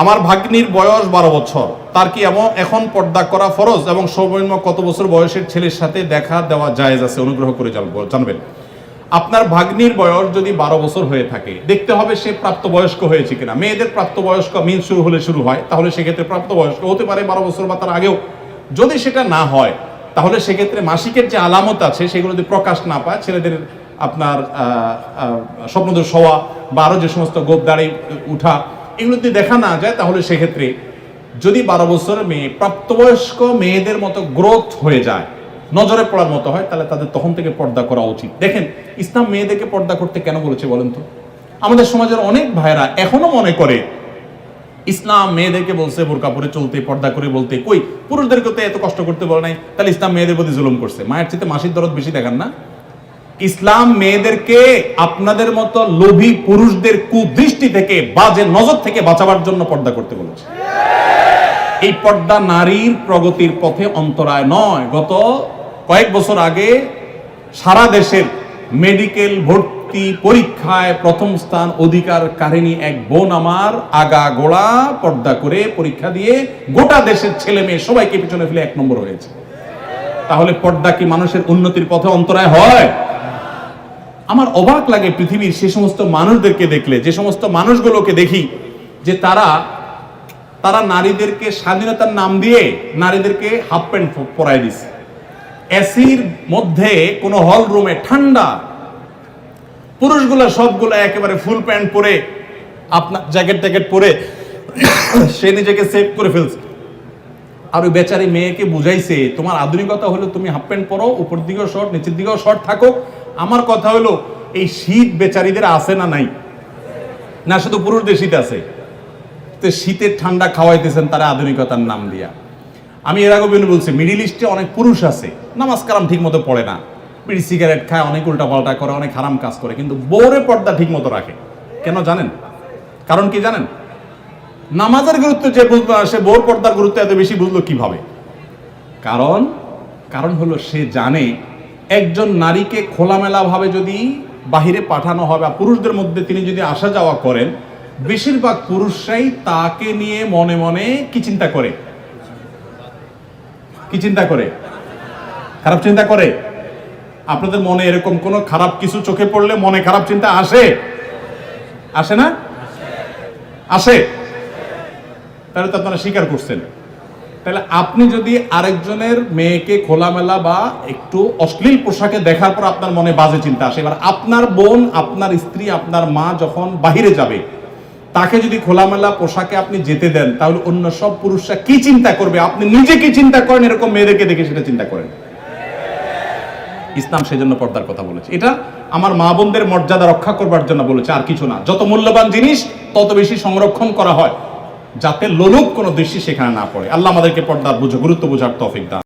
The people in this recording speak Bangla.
আমার ভাগ্নির বয়স 12 বছর, তার কি এখন পর্দা করা ফরজ এবং সর্বনিম্ন কত বছর বয়সের ছেলের সাথে দেখা দেওয়া জায়েজ আছে? অনুগ্রহ করে জানবেন। আপনার ভাগ্নির বয়স যদি 12 বছর হয়ে থাকে, দেখতে হবে সে প্রাপ্তবয়স্ক হয়েছে কিনা। মেয়েদের প্রাপ্তবয়স্ক মিন শুরু হলে শুরু হয়, তাহলে সেক্ষেত্রে প্রাপ্তবয়স্ক হতে পারে 12 বছর বা তার আগেও। যদি সেটা না হয়, তাহলে সেক্ষেত্রে মাসিকের যে আলামত আছে সেগুলো যদি প্রকাশ না পায়, ছেলেদের আপনার স্বপ্নদোষ হওয়া বা আরও যে সমস্ত গোপ দাড়ি উঠা, এগুলো যদি দেখা না যায়, তাহলে সেক্ষেত্রে যদি 12 বছরের মেয়ে প্রাপ্তবয়স্ক মেয়েদের মতো গ্রোথ হয়ে যায়, নজরে পড়ার মতো হয়, তাহলে তাদের তখন থেকে পর্দা করা উচিত। দেখেন, ইসলাম মেয়েদেরকে পর্দা করতে কেন বলেছে বলেন তো? আমাদের সমাজের অনেক ভাইরা এখনো মনে করে ইসলাম মেয়েদেরকে বলছে বোরকা পরে চলতে, পর্দা করে বলতে, কই পুরুষদেরকে তো এত কষ্ট করতে বলে নাই, তাহলে ইসলাম মেয়েদের প্রতি জুলুম করছে। মায়ের চেয়ে মাসির দরদ বেশি দেখান না? ইসলাম মেয়েদেরকে আপনাদের মতো লোভী পুরুষদের কুদৃষ্টি থেকে, বাজে নজর থেকে বাঁচাবার জন্য পর্দা করতে বলেছে। এই পর্দা নারীর প্রগতির পথে অন্তরায় নয়। গত কয়েক বছর আগে সারা দেশের মেডিকেল ভর্তি পরীক্ষায় প্রথম স্থান অধিকারকারিণী এক বোন আমার আগা গোড়া পর্দা করে পরীক্ষা দিয়ে গোটা দেশের ছেলে মেয়ে সবাইকে পিছনে ফেলে 1 নম্বর হয়েছে। তাহলে পর্দা কি মানুষের উন্নতির পথে অন্তরায় হয়? আমার অবাক লাগে পৃথিবীর সে সমস্ত মানুষদেরকে দেখলে, যে সমস্ত মানুষগুলোকে দেখি যে তারা নারীদেরকে স্বাধীনতার নাম দিয়ে নারীদেরকে হাফ প্যান্ট পরায় দিছে। এসির মধ্যে কোন হল রুমে ঠান্ডা, পুরুষগুলা সবগুলা একেবারে ফুল প্যান্ট পরে, আপনার জ্যাকেট পরে সে নিজেকে সেভ করে ফেলছে। আর ওই বেচারি মেয়েকে বুঝাইছে, তোমার আধুনিকতা হলো তুমি হাফ প্যান্ট পরো, উপর দিকেও শর্ট, নিচের দিকেও শর্ট থাকো। আমার কথা হলো, এই শীত বেচারিদের আছে না নাই? না শুধু পুরুষদের শীত আছে? তো শীতের ঠান্ডা খাওয়াইতেছেন তারা আধুনিকতার নাম দিয়া। আমি এর আগে বলছি, মিডিল ইস্টে অনেক পুরুষ আছে নামাজ কালাম ঠিক মতো পড়ে না, বিড়ি সিগারেট খায়, অনেক উল্টা পাল্টা করে, অনেক হারাম কাজ করে, কিন্তু বউরে পর্দা ঠিক মতো রাখে। কেন জানেন? কারণ কি জানেন? নামাজের গুরুত্ব যে বুঝলো, সে বউর পর্দার গুরুত্ব এত বেশি বুঝলো কিভাবে? কারণ হলো সে জানে একজন নারীকে খোলামেলা ভাবে যদি বাহিরে পাঠানো হয় বা পুরুষদের মধ্যে তিনি যদি আসা যাওয়া করেন, বেশিরভাগ পুরুষরাই তাকে নিয়ে মনে মনে কি চিন্তা করে? খারাপ চিন্তা করে। আপনাদের মনে এরকম কোন খারাপ কিছু চোখে পড়লে মনে খারাপ চিন্তা আসে না? আসে। তাহলে তো আপনারা স্বীকার করছেন। তাহলে আপনি যদি আরেকজনের মেয়েকে খোলামেলা বা একটু অশ্লীল পোশাকে দেখার পর আপনার মনে বাজে চিন্তা আসে, এবার আপনার বোন, আপনার স্ত্রী, আপনার মা যখন বাহিরে যাবে, তাকে যদি খোলামেলা পোশাকে আপনি যেতে দেন, তাহলে অন্য সব পুরুষরা কি চিন্তা করবে? আপনি নিজে কি চিন্তা করেন এরকম মেয়েদেরকে দেখে সেটা চিন্তা করেন। ইসলাম সেজন্য পর্দার কথা বলেছে। এটা আমার মা বোনদের মর্যাদা রক্ষা করবার জন্য বলেছে, আর কিছু না। যত মূল্যবান জিনিস তত বেশি সংরক্ষণ করা হয়, যাতে লোলুপ কোনো দৃষ্টি সেখানে না পড়ে। আল্লাহ আমাদেরকে পর্দার গুরুত্ব বোঝার তৌফিক দান।